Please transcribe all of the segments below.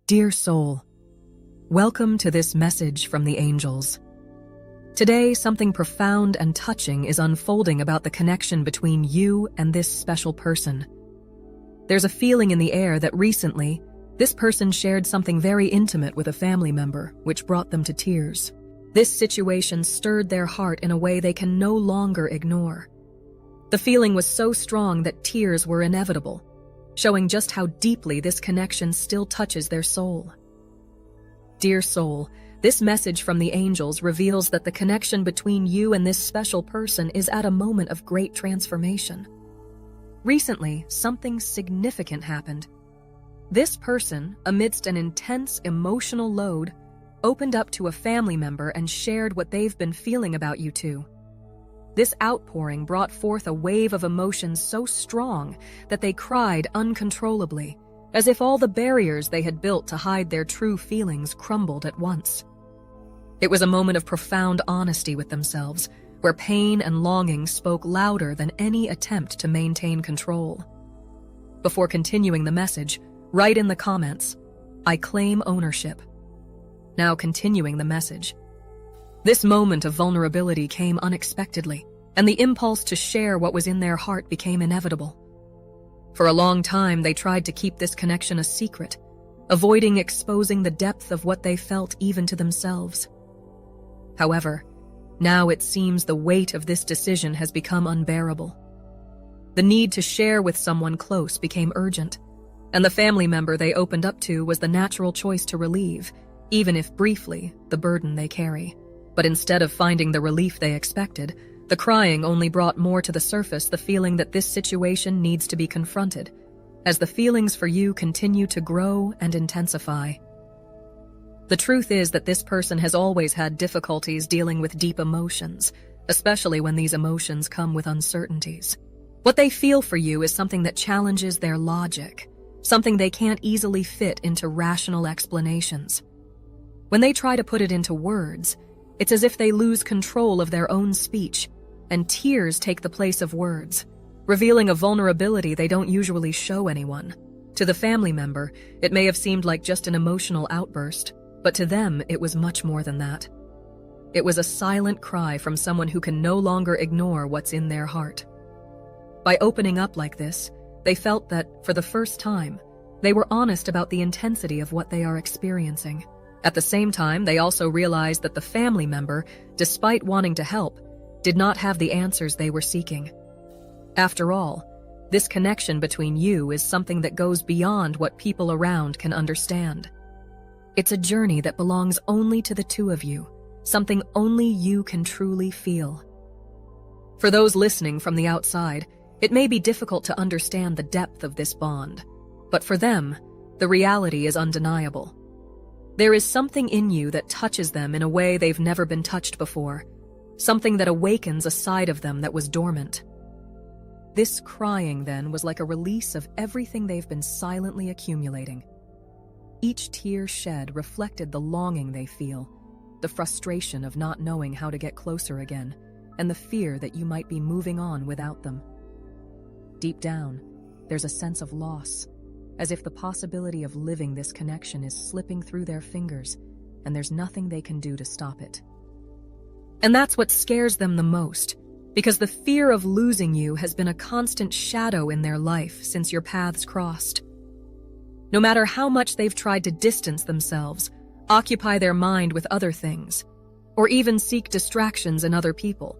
Dear soul, welcome to this message from the angels. Today, something profound and touching is unfolding about the connection between you and this special person. There's a feeling in the air that recently, this person shared something very intimate with a family member, which brought them to tears. This situation stirred their heart in a way they can no longer ignore. The feeling was so strong that tears were inevitable, showing just how deeply this connection still touches their soul. Dear soul, this message from the angels reveals that the connection between you and this special person is at a moment of great transformation. Recently, something significant happened. This person, amidst an intense emotional load, opened up to a family member and shared what they've been feeling about you two. This outpouring brought forth a wave of emotions so strong that they cried uncontrollably, as if all the barriers they had built to hide their true feelings crumbled at once. It was a moment of profound honesty with themselves, where pain and longing spoke louder than any attempt to maintain control. Before continuing the message, write in the comments, "I claim ownership." Now continuing the message. This moment of vulnerability came unexpectedly, and the impulse to share what was in their heart became inevitable. For a long time, they tried to keep this connection a secret, avoiding exposing the depth of what they felt even to themselves. However, now it seems the weight of this decision has become unbearable. The need to share with someone close became urgent, and the family member they opened up to was the natural choice to relieve, even if briefly, the burden they carry. But instead of finding the relief they expected, the crying only brought more to the surface the feeling that this situation needs to be confronted, as the feelings for you continue to grow and intensify. The truth is that this person has always had difficulties dealing with deep emotions, especially when these emotions come with uncertainties. What they feel for you is something that challenges their logic, something they can't easily fit into rational explanations. When they try to put it into words, it's as if they lose control of their own speech, and tears take the place of words, revealing a vulnerability they don't usually show anyone. To the family member, it may have seemed like just an emotional outburst, but to them it was much more than that. It was a silent cry from someone who can no longer ignore what's in their heart. By opening up like this, they felt that, for the first time, they were honest about the intensity of what they are experiencing. At the same time, they also realized that the family member, despite wanting to help, did not have the answers they were seeking. After all, this connection between you is something that goes beyond what people around can understand. It's a journey that belongs only to the two of you, something only you can truly feel. For those listening from the outside, it may be difficult to understand the depth of this bond, but for them, the reality is undeniable. There is something in you that touches them in a way they've never been touched before, something that awakens a side of them that was dormant. This crying, then, was like a release of everything they've been silently accumulating. Each tear shed reflected the longing they feel, the frustration of not knowing how to get closer again, and the fear that you might be moving on without them. Deep down, there's a sense of loss, as if the possibility of living this connection is slipping through their fingers, and there's nothing they can do to stop it. And that's what scares them the most, because the fear of losing you has been a constant shadow in their life since your paths crossed. No matter how much they've tried to distance themselves, occupy their mind with other things, or even seek distractions in other people,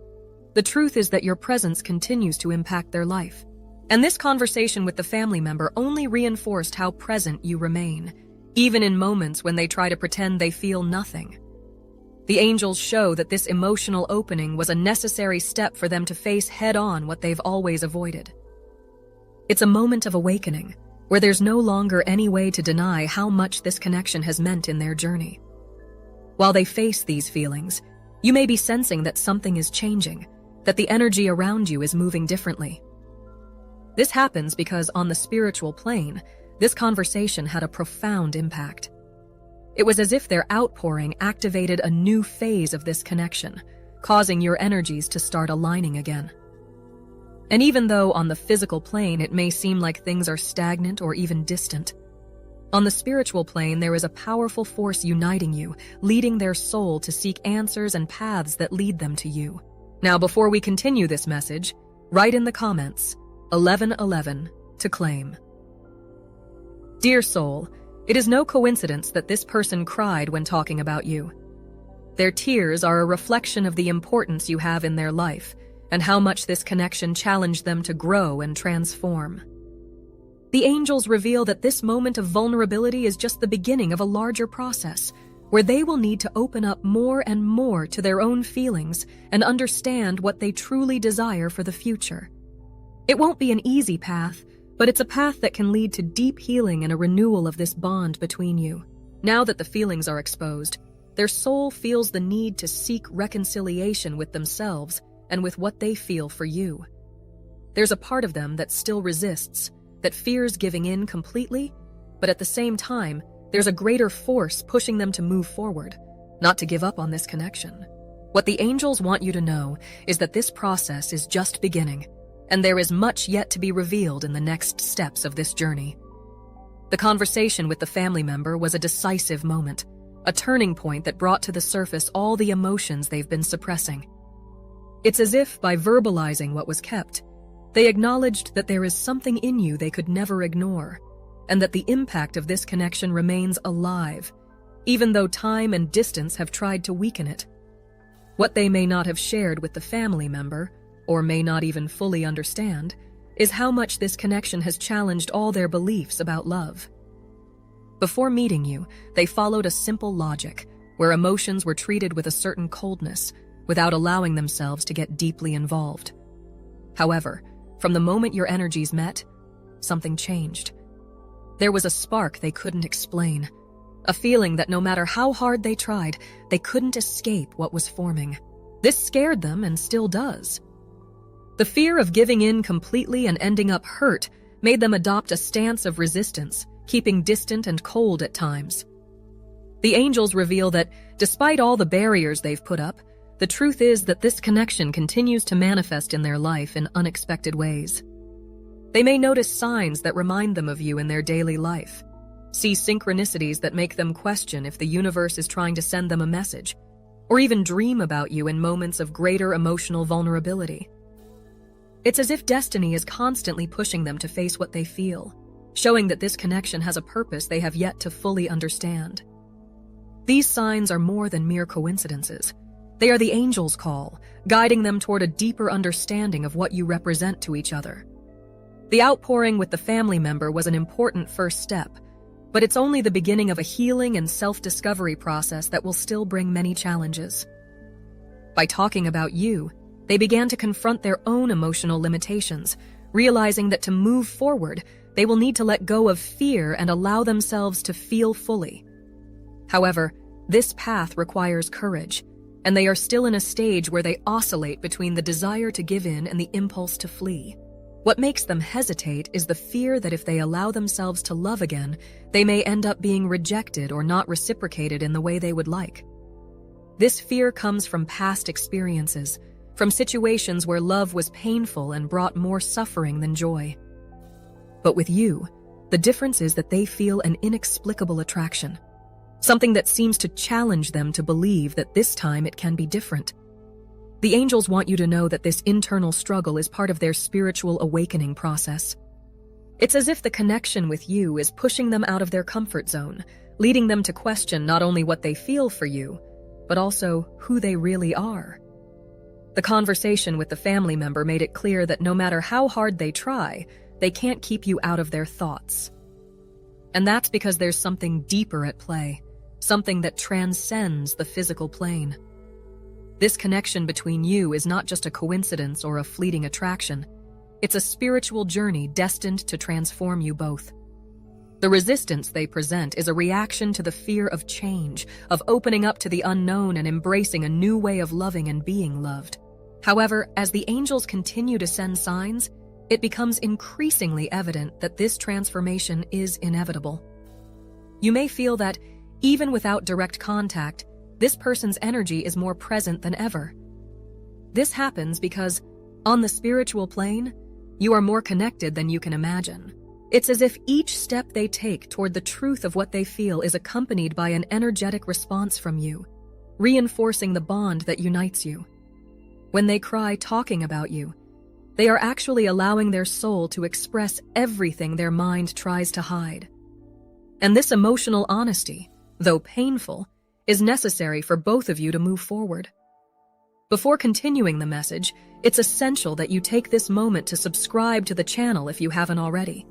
the truth is that your presence continues to impact their life. And this conversation with the family member only reinforced how present you remain, even in moments when they try to pretend they feel nothing. The angels show that this emotional opening was a necessary step for them to face head-on what they've always avoided. It's a moment of awakening, where there's no longer any way to deny how much this connection has meant in their journey. While they face these feelings, you may be sensing that something is changing, that the energy around you is moving differently. This happens because on the spiritual plane, this conversation had a profound impact. It was as if their outpouring activated a new phase of this connection, causing your energies to start aligning again. And even though on the physical plane it may seem like things are stagnant or even distant, On the spiritual plane, there is a powerful force uniting you, leading their soul to seek answers and paths that lead them to you. Now, before we continue this message, write in the comments 1111 to claim. Dear soul, it is no coincidence that this person cried when talking about you. Their tears are a reflection of the importance you have in their life and how much this connection challenged them to grow and transform. The angels reveal that this moment of vulnerability is just the beginning of a larger process, where they will need to open up more and more to their own feelings and understand what they truly desire for the future. It won't be an easy path, but it's a path that can lead to deep healing and a renewal of this bond between you. Now that the feelings are exposed, their soul feels the need to seek reconciliation with themselves and with what they feel for you. There's a part of them that still resists, that fears giving in completely, but at the same time, there's a greater force pushing them to move forward, not to give up on this connection. What the angels want you to know is that this process is just beginning, and there is much yet to be revealed in the next steps of this journey. The conversation with the family member was a decisive moment, a turning point that brought to the surface all the emotions they've been suppressing. It's as if, by verbalizing what was kept, they acknowledged that there is something in you they could never ignore, and that the impact of this connection remains alive, even though time and distance have tried to weaken it. What they may not have shared with the family member, or may not even fully understand, is how much this connection has challenged all their beliefs about love. Before meeting you, they followed a simple logic, where emotions were treated with a certain coldness, without allowing themselves to get deeply involved. However, from the moment your energies met, something changed. There was a spark they couldn't explain, a feeling that no matter how hard they tried, they couldn't escape what was forming. This scared them and still does. The fear of giving in completely and ending up hurt made them adopt a stance of resistance, keeping distant and cold at times. The angels reveal that, despite all the barriers they've put up, the truth is that this connection continues to manifest in their life in unexpected ways. They may notice signs that remind them of you in their daily life, see synchronicities that make them question if the universe is trying to send them a message, or even dream about you in moments of greater emotional vulnerability. It's as if destiny is constantly pushing them to face what they feel, showing that this connection has a purpose they have yet to fully understand. These signs are more than mere coincidences. They are the angels' call, guiding them toward a deeper understanding of what you represent to each other. The outpouring with the family member was an important first step, but it's only the beginning of a healing and self-discovery process that will still bring many challenges. By talking about you, they began to confront their own emotional limitations, realizing that to move forward, they will need to let go of fear and allow themselves to feel fully. However, this path requires courage, and they are still in a stage where they oscillate between the desire to give in and the impulse to flee. What makes them hesitate is the fear that if they allow themselves to love again, they may end up being rejected or not reciprocated in the way they would like. This fear comes from past experiences, from situations where love was painful and brought more suffering than joy. But with you, the difference is that they feel an inexplicable attraction, something that seems to challenge them to believe that this time it can be different. The angels want you to know that this internal struggle is part of their spiritual awakening process. It's as if the connection with you is pushing them out of their comfort zone, leading them to question not only what they feel for you, but also who they really are. The conversation with the family member made it clear that no matter how hard they try, they can't keep you out of their thoughts. And that's because there's something deeper at play, something that transcends the physical plane. This connection between you is not just a coincidence or a fleeting attraction. It's a spiritual journey destined to transform you both. The resistance they present is a reaction to the fear of change, of opening up to the unknown and embracing a new way of loving and being loved. However, as the angels continue to send signs, it becomes increasingly evident that this transformation is inevitable. You may feel that, even without direct contact, this person's energy is more present than ever. This happens because, on the spiritual plane, you are more connected than you can imagine. It's as if each step they take toward the truth of what they feel is accompanied by an energetic response from you, reinforcing the bond that unites you. When they cry talking about you, they are actually allowing their soul to express everything their mind tries to hide. And this emotional honesty, though painful, is necessary for both of you to move forward. Before continuing the message, it's essential that you take this moment to subscribe to the channel if you haven't already.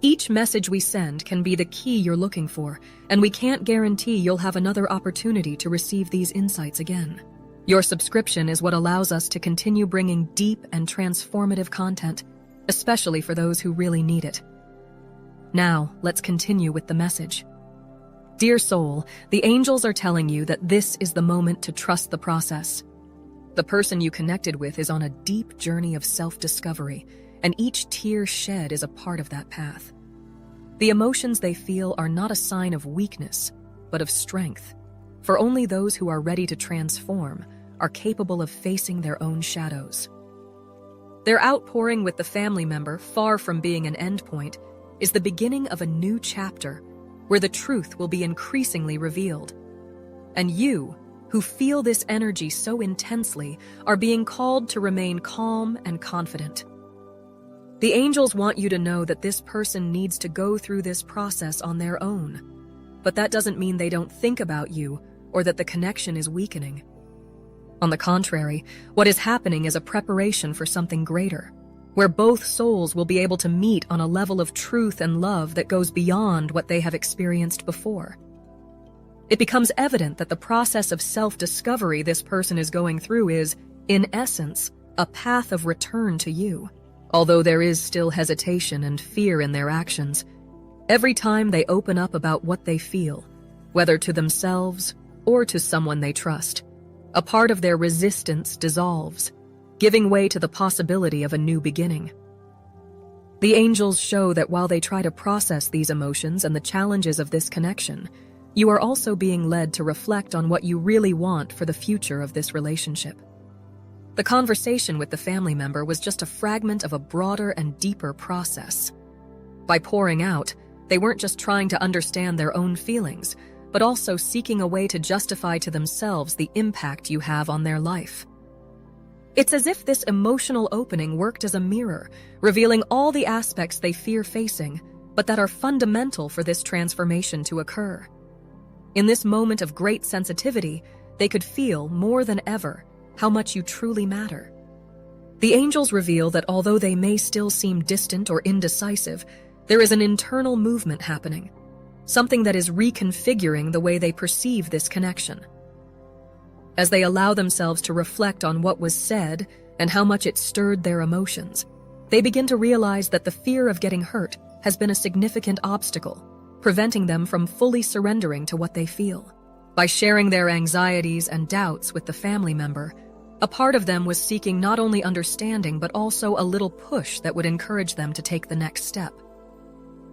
Each message we send can be the key you're looking for, and we can't guarantee you'll have another opportunity to receive these insights again. Your subscription is what allows us to continue bringing deep and transformative content, especially for those who really need it. Now, let's continue with the message. Dear soul, the angels are telling you that this is the moment to trust the process. The person you connected with is on a deep journey of self-discovery, and each tear shed is a part of that path. The emotions they feel are not a sign of weakness, but of strength, for only those who are ready to transform are capable of facing their own shadows. Their outpouring with the family member, far from being an endpoint, is the beginning of a new chapter where the truth will be increasingly revealed. And you, who feel this energy so intensely, are being called to remain calm and confident. The angels want you to know that this person needs to go through this process on their own, but that doesn't mean they don't think about you or that the connection is weakening. On the contrary, what is happening is a preparation for something greater, where both souls will be able to meet on a level of truth and love that goes beyond what they have experienced before. It becomes evident that the process of self-discovery this person is going through is, in essence, a path of return to you. Although there is still hesitation and fear in their actions, every time they open up about what they feel, whether to themselves or to someone they trust, a part of their resistance dissolves, giving way to the possibility of a new beginning. The angels show that while they try to process these emotions and the challenges of this connection, you are also being led to reflect on what you really want for the future of this relationship. The conversation with the family member was just a fragment of a broader and deeper process. By pouring out, they weren't just trying to understand their own feelings, but also seeking a way to justify to themselves the impact you have on their life. It's as if this emotional opening worked as a mirror, revealing all the aspects they fear facing, but that are fundamental for this transformation to occur. In this moment of great sensitivity, they could feel, more than ever, how much you truly matter. The angels reveal that although they may still seem distant or indecisive, there is an internal movement happening, something that is reconfiguring the way they perceive this connection. As they allow themselves to reflect on what was said and how much it stirred their emotions, they begin to realize that the fear of getting hurt has been a significant obstacle, preventing them from fully surrendering to what they feel. By sharing their anxieties and doubts with the family member, a part of them was seeking not only understanding but also a little push that would encourage them to take the next step.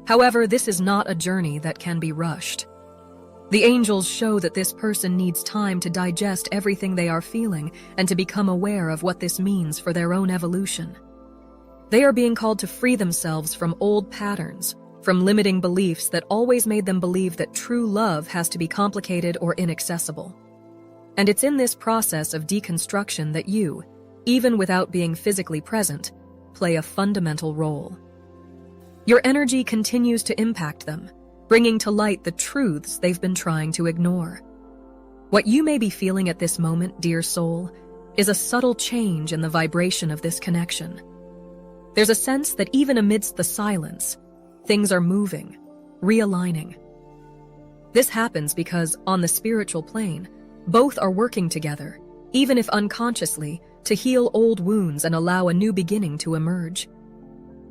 However, this is not a journey that can be rushed. The angels show that this person needs time to digest everything they are feeling and to become aware of what this means for their own evolution. They are being called to free themselves from old patterns, from limiting beliefs that always made them believe that true love has to be complicated or inaccessible. And it's in this process of deconstruction that you, even without being physically present, play a fundamental role. Your energy continues to impact them, bringing to light the truths they've been trying to ignore. What you may be feeling at this moment, dear soul, is a subtle change in the vibration of this connection. There's a sense that even amidst the silence, things are moving, realigning. This happens because, on the spiritual plane, both are working together, even if unconsciously, to heal old wounds and allow a new beginning to emerge.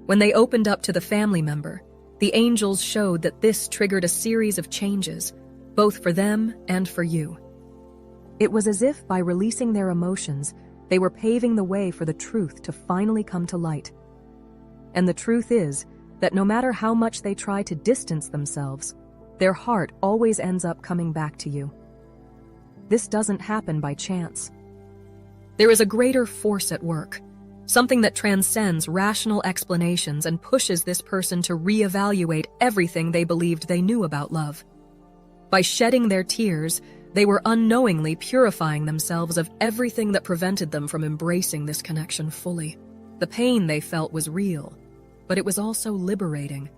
When they opened up to the family member, the angels showed that this triggered a series of changes, both for them and for you. It was as if by releasing their emotions, they were paving the way for the truth to finally come to light. And the truth is that no matter how much they try to distance themselves, their heart always ends up coming back to you. This doesn't happen by chance. There is a greater force at work, something that transcends rational explanations and pushes this person to reevaluate everything they believed they knew about love. By shedding their tears, they were unknowingly purifying themselves of everything that prevented them from embracing this connection fully. The pain they felt was real, but it was also liberating,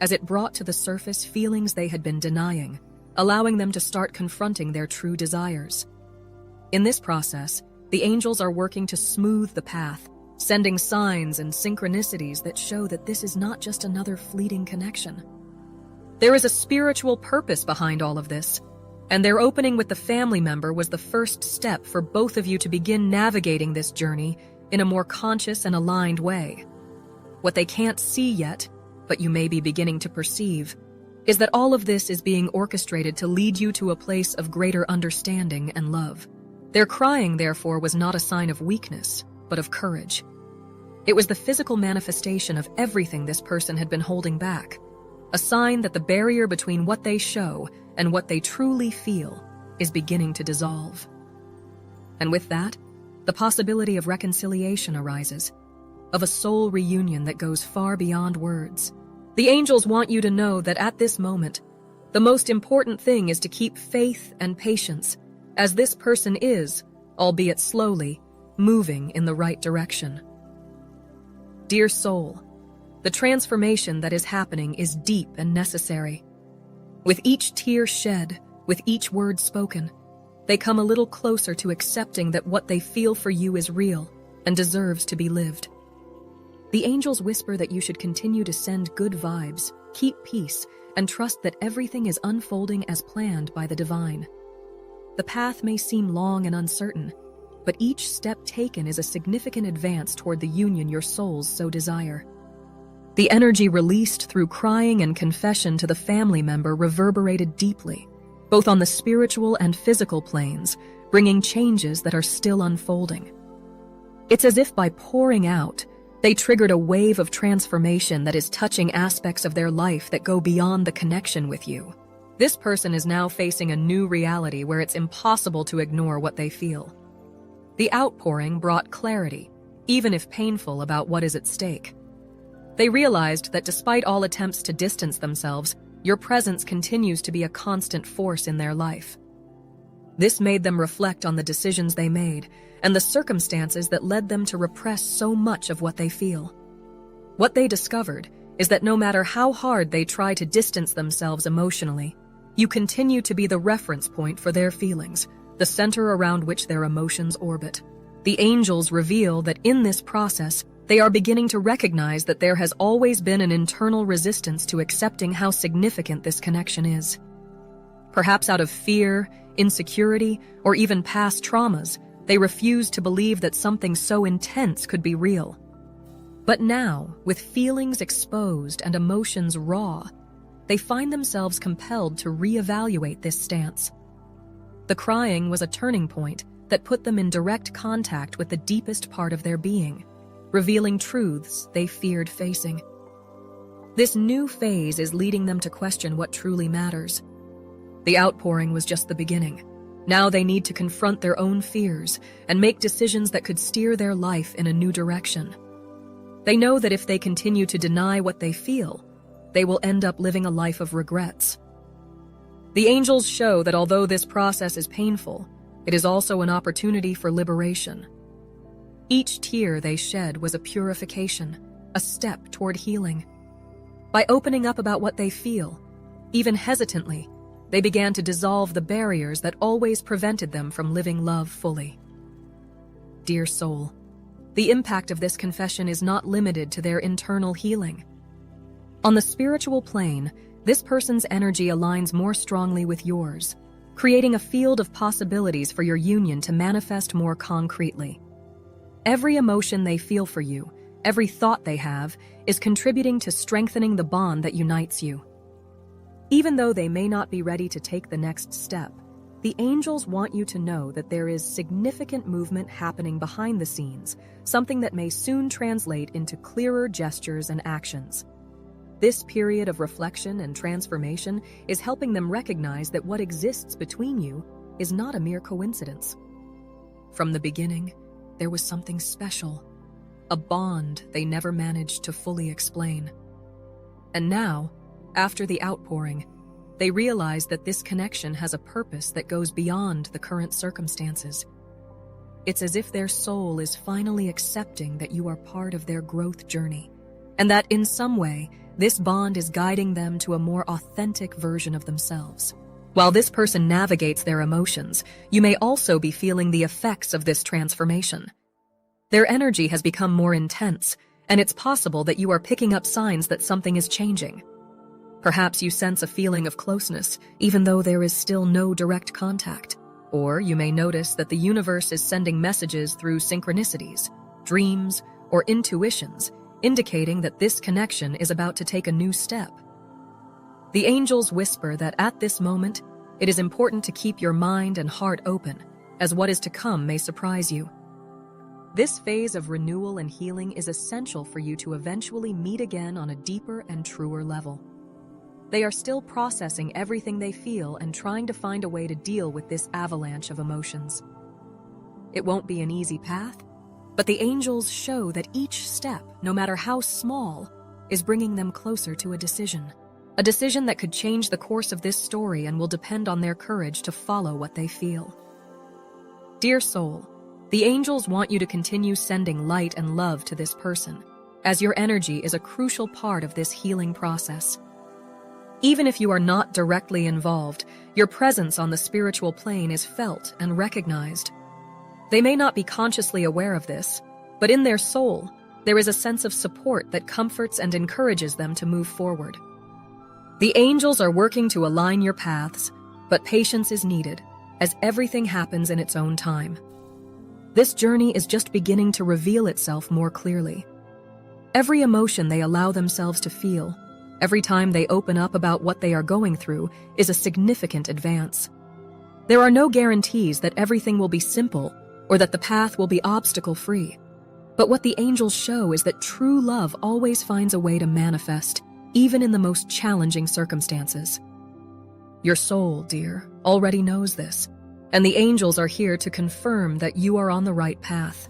as it brought to the surface feelings they had been denying, allowing them to start confronting their true desires. In this process, the angels are working to smooth the path, sending signs and synchronicities that show that this is not just another fleeting connection. There is a spiritual purpose behind all of this, and their opening with the family member was the first step for both of you to begin navigating this journey in a more conscious and aligned way. What they can't see yet, but you may be beginning to perceive, is that all of this is being orchestrated to lead you to a place of greater understanding and love. Their crying, therefore, was not a sign of weakness, but of courage. It was the physical manifestation of everything this person had been holding back, a sign that the barrier between what they show and what they truly feel is beginning to dissolve. And with that, the possibility of reconciliation arises, of a soul reunion that goes far beyond words. The angels want you to know that at this moment, the most important thing is to keep faith and patience, as this person is, albeit slowly, moving in the right direction. Dear soul, the transformation that is happening is deep and necessary. With each tear shed, with each word spoken, they come a little closer to accepting that what they feel for you is real and deserves to be lived. The angels whisper that you should continue to send good vibes, keep peace, and trust that everything is unfolding as planned by the divine. The path may seem long and uncertain, but each step taken is a significant advance toward the union your souls so desire. The energy released through crying and confession to the family member reverberated deeply, both on the spiritual and physical planes, bringing changes that are still unfolding. It's as if by pouring out, they triggered a wave of transformation that is touching aspects of their life that go beyond the connection with you. This person is now facing a new reality where it's impossible to ignore what they feel. The outpouring brought clarity, even if painful, about what is at stake. They realized that despite all attempts to distance themselves, your presence continues to be a constant force in their life. This made them reflect on the decisions they made and the circumstances that led them to repress so much of what they feel. What they discovered is that no matter how hard they try to distance themselves emotionally, you continue to be the reference point for their feelings, the center around which their emotions orbit. The angels reveal that in this process, they are beginning to recognize that there has always been an internal resistance to accepting how significant this connection is. Perhaps out of fear, insecurity, or even past traumas, they refuse to believe that something so intense could be real. But now, with feelings exposed and emotions raw, they find themselves compelled to reevaluate this stance. The crying was a turning point that put them in direct contact with the deepest part of their being, revealing truths they feared facing. This new phase is leading them to question what truly matters. The outpouring was just the beginning. Now they need to confront their own fears and make decisions that could steer their life in a new direction. They know that if they continue to deny what they feel, they will end up living a life of regrets. The angels show that although this process is painful, it is also an opportunity for liberation. Each tear they shed was a purification, a step toward healing. By opening up about what they feel, even hesitantly, they began to dissolve the barriers that always prevented them from living love fully. Dear soul, the impact of this confession is not limited to their internal healing. On the spiritual plane, this person's energy aligns more strongly with yours, creating a field of possibilities for your union to manifest more concretely. Every emotion they feel for you, every thought they have, is contributing to strengthening the bond that unites you. Even though they may not be ready to take the next step, the angels want you to know that there is significant movement happening behind the scenes, something that may soon translate into clearer gestures and actions. This period of reflection and transformation is helping them recognize that what exists between you is not a mere coincidence. From the beginning, there was something special, a bond they never managed to fully explain. And now, after the outpouring, they realize that this connection has a purpose that goes beyond the current circumstances. It's as if their soul is finally accepting that you are part of their growth journey, and that in some way, this bond is guiding them to a more authentic version of themselves. While this person navigates their emotions, you may also be feeling the effects of this transformation. Their energy has become more intense, and it's possible that you are picking up signs that something is changing. Perhaps you sense a feeling of closeness, even though there is still no direct contact. Or you may notice that the universe is sending messages through synchronicities, dreams, or intuitions, indicating that this connection is about to take a new step. The angels whisper that at this moment, it is important to keep your mind and heart open, as what is to come may surprise you. This phase of renewal and healing is essential for you to eventually meet again on a deeper and truer level. They are still processing everything they feel and trying to find a way to deal with this avalanche of emotions. It won't be an easy path, but the angels show that each step, no matter how small, is bringing them closer to a decision that could change the course of this story and will depend on their courage to follow what they feel. Dear soul, the angels want you to continue sending light and love to this person, as your energy is a crucial part of this healing process. Even if you are not directly involved, your presence on the spiritual plane is felt and recognized. They may not be consciously aware of this, but in their soul, there is a sense of support that comforts and encourages them to move forward. The angels are working to align your paths, but patience is needed, as everything happens in its own time. This journey is just beginning to reveal itself more clearly. Every emotion they allow themselves to feel, every time they open up about what they are going through, is a significant advance. There are no guarantees that everything will be simple or that the path will be obstacle-free. But what the angels show is that true love always finds a way to manifest, even in the most challenging circumstances. Your soul, dear, already knows this, and the angels are here to confirm that you are on the right path.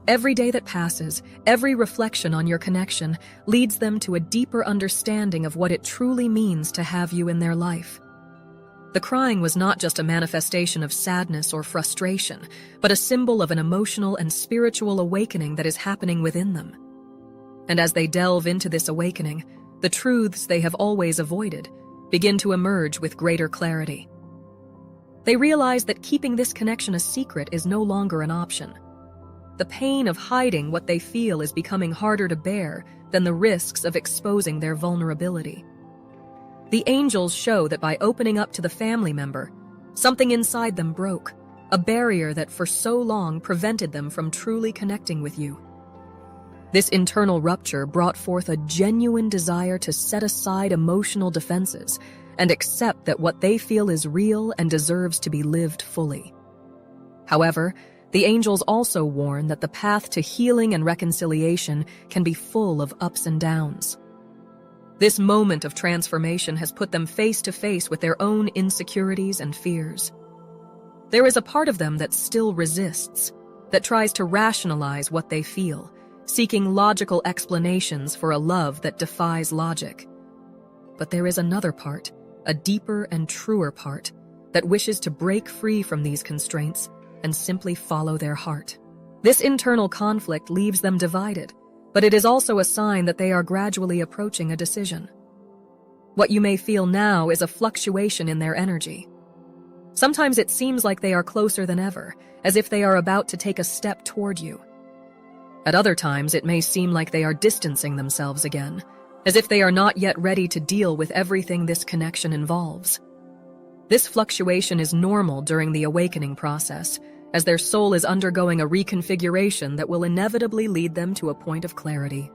Every day that passes, every reflection on your connection leads them to a deeper understanding of what it truly means to have you in their life. The crying was not just a manifestation of sadness or frustration, but a symbol of an emotional and spiritual awakening that is happening within them. And as they delve into this awakening, the truths they have always avoided begin to emerge with greater clarity. They realize that keeping this connection a secret is no longer an option. The pain of hiding what they feel is becoming harder to bear than the risks of exposing their vulnerability. The angels show that by opening up to the family member, something inside them broke, a barrier that for so long prevented them from truly connecting with you. This internal rupture brought forth a genuine desire to set aside emotional defenses and accept that what they feel is real and deserves to be lived fully. However, the angels also warn that the path to healing and reconciliation can be full of ups and downs. This moment of transformation has put them face to face with their own insecurities and fears. There is a part of them that still resists, that tries to rationalize what they feel, seeking logical explanations for a love that defies logic. But there is another part, a deeper and truer part, that wishes to break free from these constraints and simply follow their heart. This internal conflict leaves them divided, but it is also a sign that they are gradually approaching a decision. What you may feel now is a fluctuation in their energy. Sometimes it seems like they are closer than ever, as if they are about to take a step toward you. At other times, it may seem like they are distancing themselves again, as if they are not yet ready to deal with everything this connection involves. This fluctuation is normal during the awakening process, as their soul is undergoing a reconfiguration that will inevitably lead them to a point of clarity.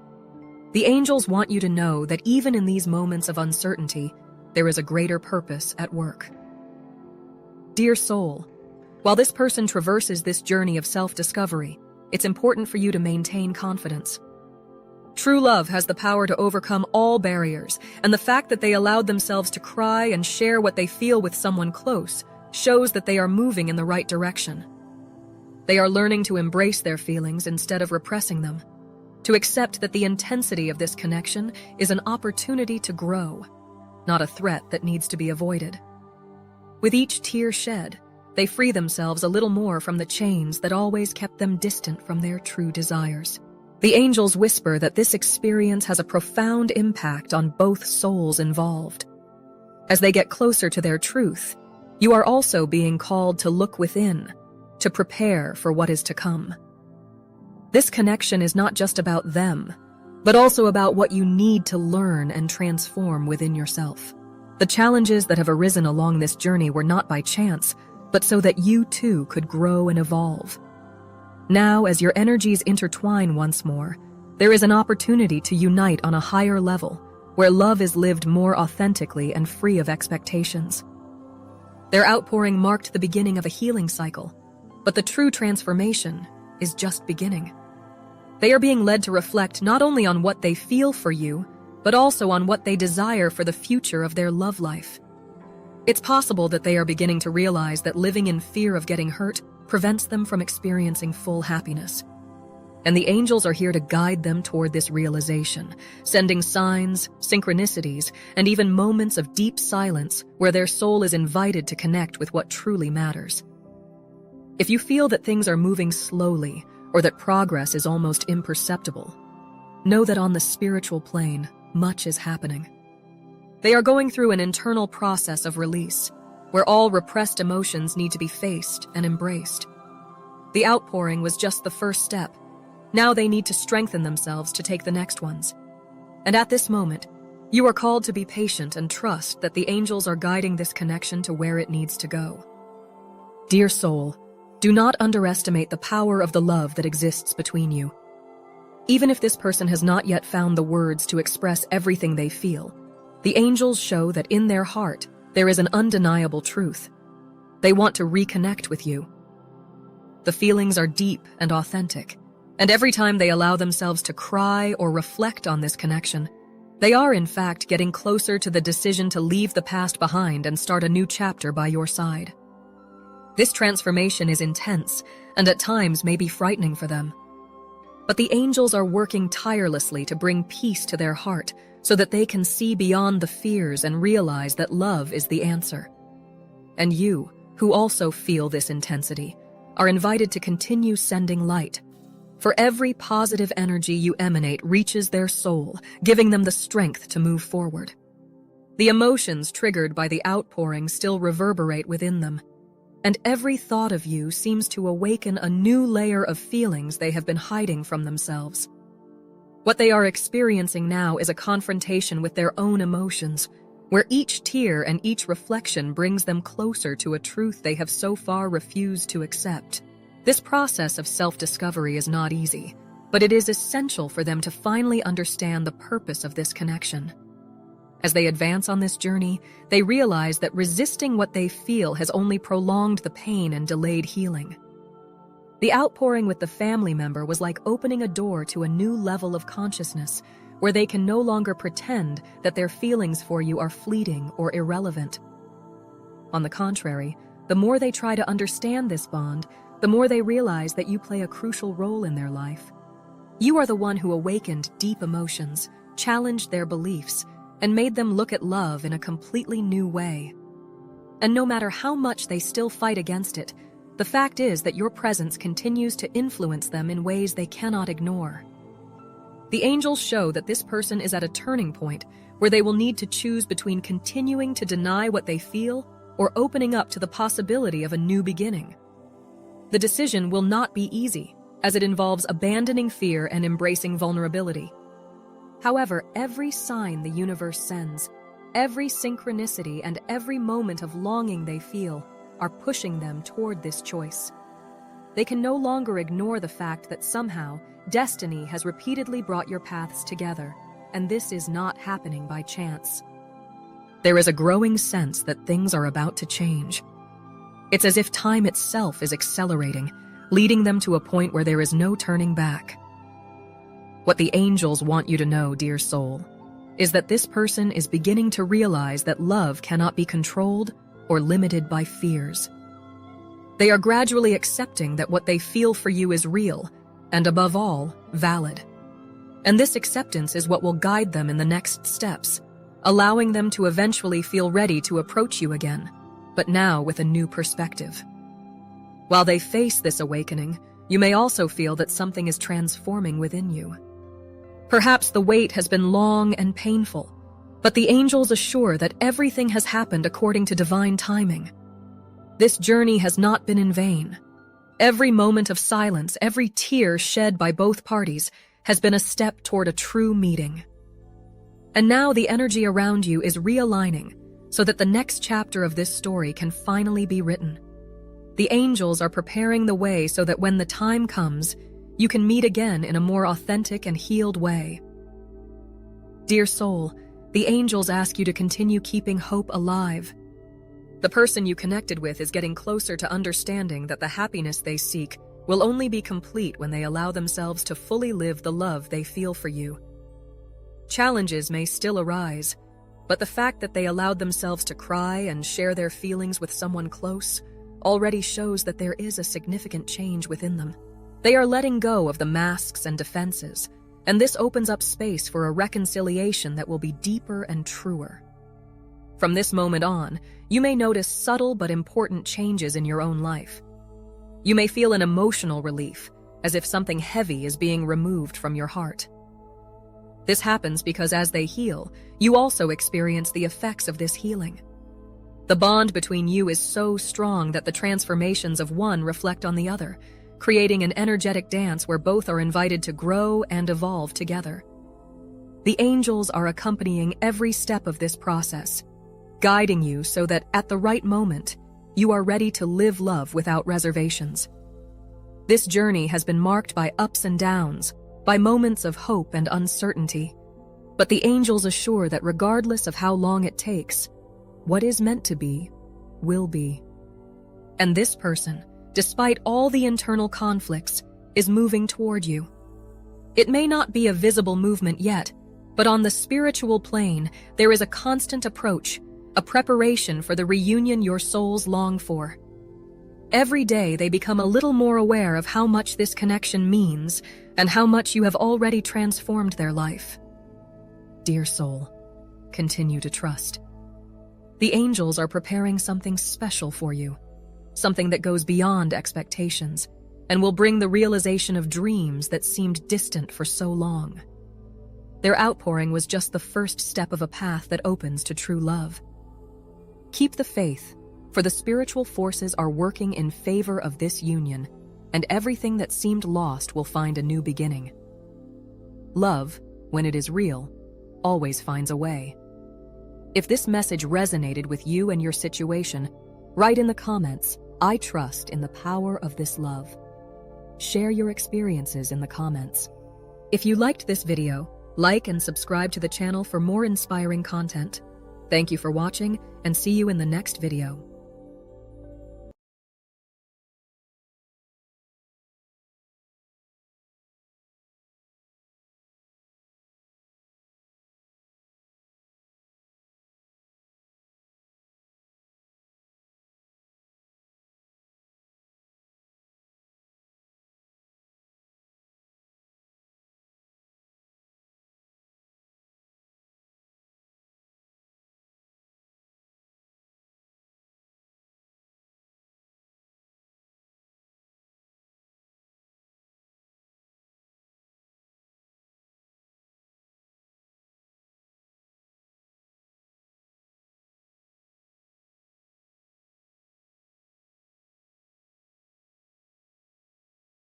The angels want you to know that even in these moments of uncertainty, there is a greater purpose at work. Dear soul, while this person traverses this journey of self-discovery, it's important for you to maintain confidence. True love has the power to overcome all barriers, and the fact that they allowed themselves to cry and share what they feel with someone close shows that they are moving in the right direction. They are learning to embrace their feelings instead of repressing them, to accept that the intensity of this connection is an opportunity to grow, not a threat that needs to be avoided. With each tear shed, they free themselves a little more from the chains that always kept them distant from their true desires. The angels whisper that this experience has a profound impact on both souls involved. As they get closer to their truth, you are also being called to look within, to prepare for what is to come. This connection is not just about them, but also about what you need to learn and transform within yourself. The challenges that have arisen along this journey were not by chance, but so that you too could grow and evolve. Now, as your energies intertwine once more, there is an opportunity to unite on a higher level, where love is lived more authentically and free of expectations. Their outpouring marked the beginning of a healing cycle, but the true transformation is just beginning. They are being led to reflect not only on what they feel for you, but also on what they desire for the future of their love life. It's possible that they are beginning to realize that living in fear of getting hurt prevents them from experiencing full happiness. And the angels are here to guide them toward this realization, sending signs, synchronicities, and even moments of deep silence where their soul is invited to connect with what truly matters. If you feel that things are moving slowly or that progress is almost imperceptible, know that on the spiritual plane, much is happening. They are going through an internal process of release, where all repressed emotions need to be faced and embraced. The outpouring was just the first step. Now they need to strengthen themselves to take the next ones. And at this moment, you are called to be patient and trust that the angels are guiding this connection to where it needs to go. Dear soul, do not underestimate the power of the love that exists between you. Even if this person has not yet found the words to express everything they feel, the angels show that in their heart there is an undeniable truth. They want to reconnect with you. The feelings are deep and authentic, and every time they allow themselves to cry or reflect on this connection, they are in fact getting closer to the decision to leave the past behind and start a new chapter by your side. This transformation is intense and at times may be frightening for them. But the angels are working tirelessly to bring peace to their heart so that they can see beyond the fears and realize that love is the answer. And you, who also feel this intensity, are invited to continue sending light. For every positive energy you emanate reaches their soul, giving them the strength to move forward. The emotions triggered by the outpouring still reverberate within them, and every thought of you seems to awaken a new layer of feelings they have been hiding from themselves. What they are experiencing now is a confrontation with their own emotions, where each tear and each reflection brings them closer to a truth they have so far refused to accept. This process of self-discovery is not easy, but it is essential for them to finally understand the purpose of this connection. As they advance on this journey, they realize that resisting what they feel has only prolonged the pain and delayed healing. The outpouring with the family member was like opening a door to a new level of consciousness, where they can no longer pretend that their feelings for you are fleeting or irrelevant. On the contrary, the more they try to understand this bond, the more they realize that you play a crucial role in their life. You are the one who awakened deep emotions, challenged their beliefs, and made them look at love in a completely new way. And no matter how much they still fight against it, the fact is that your presence continues to influence them in ways they cannot ignore. The angels show that this person is at a turning point where they will need to choose between continuing to deny what they feel or opening up to the possibility of a new beginning. The decision will not be easy, as it involves abandoning fear and embracing vulnerability. However, every sign the universe sends, every synchronicity and every moment of longing they feel are pushing them toward this choice. They can no longer ignore the fact that somehow destiny has repeatedly brought your paths together, and this is not happening by chance. There is a growing sense that things are about to change. It's as if time itself is accelerating, leading them to a point where there is no turning back. What the angels want you to know, dear soul, is that this person is beginning to realize that love cannot be controlled or limited by fears. They are gradually accepting that what they feel for you is real, and above all, valid. And this acceptance is what will guide them in the next steps, allowing them to eventually feel ready to approach you again, but now with a new perspective. While they face this awakening, you may also feel that something is transforming within you. Perhaps the wait has been long and painful, but the angels assure that everything has happened according to divine timing. This journey has not been in vain. Every moment of silence, every tear shed by both parties has been a step toward a true meeting. And now the energy around you is realigning so that the next chapter of this story can finally be written. The angels are preparing the way so that when the time comes, you can meet again in a more authentic and healed way. Dear soul, the angels ask you to continue keeping hope alive. The person you connected with is getting closer to understanding that the happiness they seek will only be complete when they allow themselves to fully live the love they feel for you. Challenges may still arise, but the fact that they allowed themselves to cry and share their feelings with someone close already shows that there is a significant change within them. They are letting go of the masks and defenses, and this opens up space for a reconciliation that will be deeper and truer. From this moment on, you may notice subtle but important changes in your own life. You may feel an emotional relief, as if something heavy is being removed from your heart. This happens because as they heal, you also experience the effects of this healing. The bond between you is so strong that the transformations of one reflect on the other, creating an energetic dance where both are invited to grow and evolve together. The angels are accompanying every step of this process, guiding you so that at the right moment, you are ready to live love without reservations. This journey has been marked by ups and downs, by moments of hope and uncertainty, but the angels assure that regardless of how long it takes, what is meant to be, will be. And this person, despite all the internal conflicts, is moving toward you. It may not be a visible movement yet, but on the spiritual plane, there is a constant approach, a preparation for the reunion your souls long for. Every day they become a little more aware of how much this connection means and how much you have already transformed their life. Dear soul, continue to trust. The angels are preparing something special for you, something that goes beyond expectations and will bring the realization of dreams that seemed distant for so long. Their outpouring was just the first step of a path that opens to true love. Keep the faith, for the spiritual forces are working in favor of this union, and everything that seemed lost will find a new beginning. Love, when it is real, always finds a way. If this message resonated with you and your situation, write in the comments, "I trust in the power of this love." Share your experiences in the comments. If you liked this video, like and subscribe to the channel for more inspiring content. Thank you for watching, and see you in the next video.